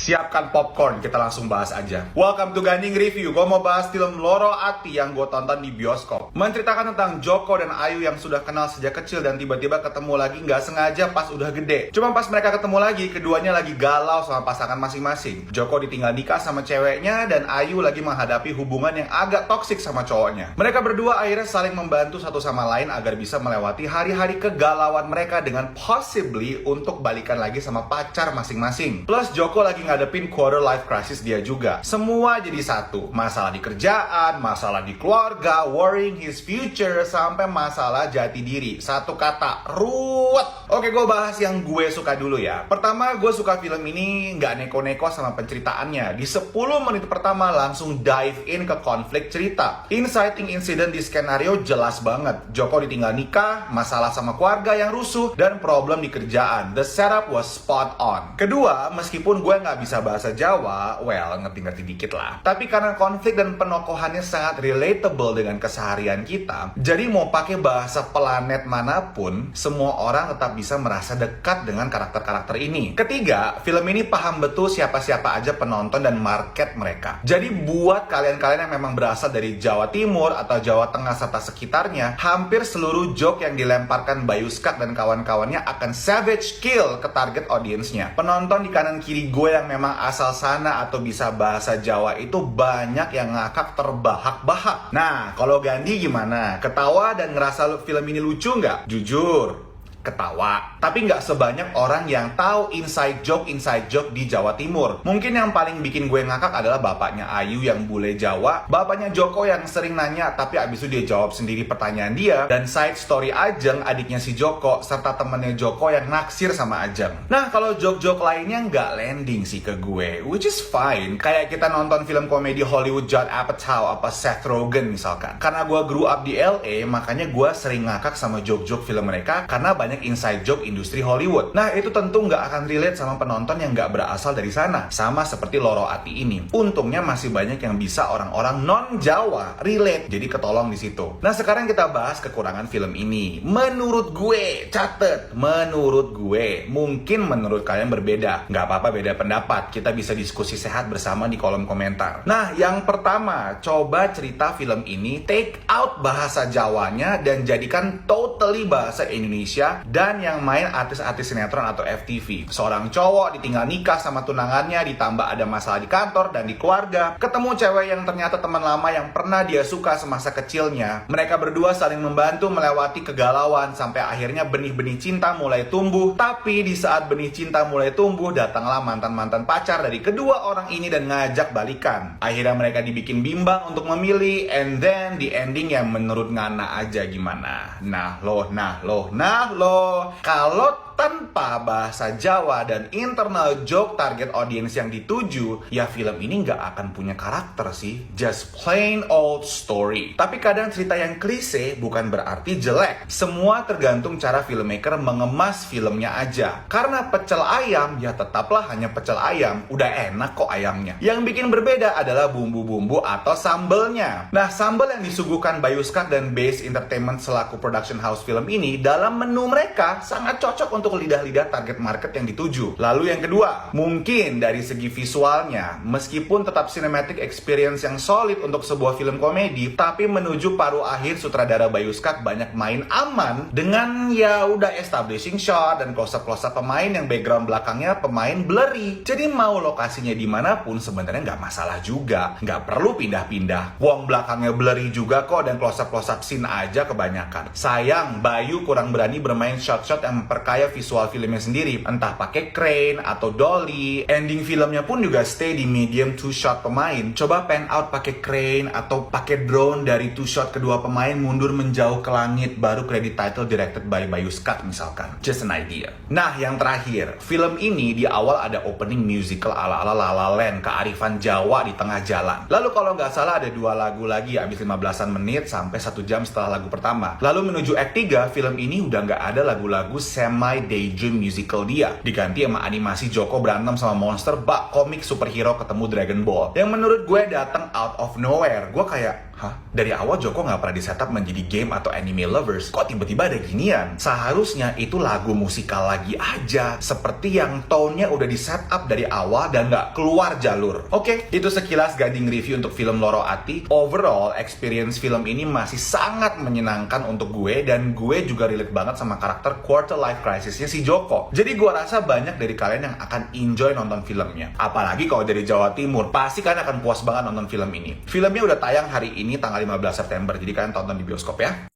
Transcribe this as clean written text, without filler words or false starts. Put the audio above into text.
Siapkan popcorn, kita langsung bahas aja. Welcome to Ganding Review. Gue mau bahas film Loro Ati yang gue tonton di bioskop. Menceritakan tentang Joko dan Ayu yang sudah kenal sejak kecil dan tiba-tiba ketemu lagi nggak sengaja pas udah gede. Cuma pas mereka ketemu lagi, keduanya lagi galau sama pasangan masing-masing. Joko ditinggal nikah sama ceweknya dan Ayu lagi menghadapi hubungan yang agak toksik sama cowoknya. Mereka berdua akhirnya saling membantu satu sama lain agar bisa melewati hari-hari kegalauan mereka dengan possibly untuk balikan lagi sama pacar masing-masing. Plus Joko lagi ngadepin quarter life crisis dia juga. Semua jadi satu. Masalah di kerjaan, masalah di keluarga, worrying his future, sampai masalah jati diri. Satu kata, ruwet. Oke, gue bahas yang gue suka dulu ya. Pertama, gue suka film ini nggak neko-neko sama penceritaannya. Di 10 menit pertama langsung dive in ke konflik cerita. Inciting incident di skenario jelas banget. Joko ditinggal nikah, masalah sama keluarga yang rusuh, dan problem di kerjaan. The setup was spot on. Kedua, meskipun gue nggak bisa bahasa Jawa, well, ngerti-ngerti dikit lah. Tapi karena konflik dan penokohannya sangat relatable dengan keseharian kita, jadi mau pakai bahasa planet manapun, semua orang tetap bisa merasa dekat dengan karakter-karakter ini. Ketiga, film ini paham betul siapa-siapa aja penonton dan market mereka. Jadi buat kalian-kalian yang memang berasal dari Jawa Timur atau Jawa Tengah serta sekitarnya, hampir seluruh joke yang dilemparkan Bayu Skak dan kawan-kawannya akan savage kill ke target audiensnya. Penonton di kanan kiri gue yang memang asal sana atau bisa bahasa Jawa itu banyak yang ngakak terbahak-bahak. Nah, kalau Gandhi gimana? Ketawa dan ngerasa film ini lucu nggak? Jujur, ketawa. Tapi nggak sebanyak orang yang tahu inside joke di Jawa Timur. Mungkin yang paling bikin gue ngakak adalah bapaknya Ayu yang bule Jawa, bapaknya Joko yang sering nanya tapi abis itu dia jawab sendiri pertanyaan dia, dan side story Ajeng, adiknya si Joko, serta temennya Joko yang naksir sama Ajeng. Nah, kalau joke-joke lainnya nggak landing sih ke gue, which is fine. Kayak kita nonton film komedi Hollywood Judd Apatow apa Seth Rogen misalkan. Karena gue grew up di LA, makanya gue sering ngakak sama joke-joke film mereka karena banyak inside joke industri Hollywood. Nah, itu tentu nggak akan relate sama penonton yang nggak berasal dari sana. Sama seperti Loro Ati ini. Untungnya masih banyak yang bisa orang-orang non-Jawa relate, jadi ketolong di situ. Nah, sekarang kita bahas kekurangan film ini. Menurut gue, menurut gue, mungkin menurut kalian berbeda. Nggak apa-apa beda pendapat. Kita bisa diskusi sehat bersama di kolom komentar. Nah, yang pertama, coba cerita film ini take out bahasa Jawanya dan jadikan totally bahasa Indonesia, dan yang main artis-artis sinetron atau FTV. Seorang cowok ditinggal nikah sama tunangannya, ditambah ada masalah di kantor dan di keluarga. Ketemu cewek yang ternyata teman lama yang pernah dia suka semasa kecilnya. Mereka berdua saling membantu melewati kegalauan sampai akhirnya benih-benih cinta mulai tumbuh. Tapi di saat benih cinta mulai tumbuh, datanglah mantan-mantan pacar dari kedua orang ini dan ngajak balikan. Akhirnya mereka dibikin bimbang untuk memilih, and then di ending yang menurut Ngana aja gimana. Nah loh. Kalau tanpa bahasa Jawa dan internal joke target audience yang dituju, ya film ini nggak akan punya karakter sih. Just plain old story. Tapi kadang cerita yang klise bukan berarti jelek. Semua tergantung cara filmmaker mengemas filmnya aja. Karena pecel ayam, ya tetaplah hanya pecel ayam. Udah enak kok ayamnya. Yang bikin berbeda adalah bumbu-bumbu atau sambelnya. Nah, sambel yang disuguhkan Bayu Skak dan Base Entertainment selaku production house film ini dalam menu mereka sangat cocok untuk lidah-lidah target market yang dituju. Lalu yang kedua, mungkin dari segi visualnya, meskipun tetap cinematic experience yang solid untuk sebuah film komedi, tapi menuju paruh akhir sutradara Bayu Skak banyak main aman dengan ya udah establishing shot dan close-up pemain yang background belakangnya pemain blurry. Jadi mau lokasinya dimanapun sebenarnya nggak masalah juga, nggak perlu pindah-pindah. Wong belakangnya blurry juga kok dan close-up scene aja kebanyakan. Sayang, Bayu kurang berani bermain shot-shot yang memperkaya visual filmnya sendiri, entah pakai crane atau dolly. Ending filmnya pun juga stay di medium two shot pemain. Coba pan out pakai crane atau pakai drone dari two shot kedua pemain mundur menjauh ke langit, baru credit title directed by Bayu Skak misalkan. Just an idea. Nah, yang terakhir, film ini di awal ada opening musical ala-ala La La Land, kearifan Jawa di tengah jalan. Lalu kalau nggak salah ada 2 lagu lagi habis 15-an menit sampai 1 jam setelah lagu pertama. Lalu menuju act 3, film ini udah nggak ada lagu-lagu semi daydream musical dia. Diganti sama animasi Joko berantem sama monster bak komik superhero ketemu Dragon Ball. Yang menurut gue datang out of nowhere. Gue kayak, Hah? Dari awal Joko nggak pernah di-setup menjadi game atau anime lovers. Kok tiba-tiba ada ginian? Seharusnya itu lagu musikal lagi aja. Seperti yang tone-nya udah di-setup dari awal dan nggak keluar jalur. Oke, itu sekilas Gading review untuk film Loro Ati. Overall, experience film ini masih sangat menyenangkan untuk gue. Dan gue juga relate banget sama karakter quarter life crisis-nya si Joko. Jadi gue rasa banyak dari kalian yang akan enjoy nonton filmnya. Apalagi kalau dari Jawa Timur, pasti kalian akan puas banget nonton film ini. Filmnya udah tayang hari ini tanggal 15 September, jadi kalian tonton di bioskop ya.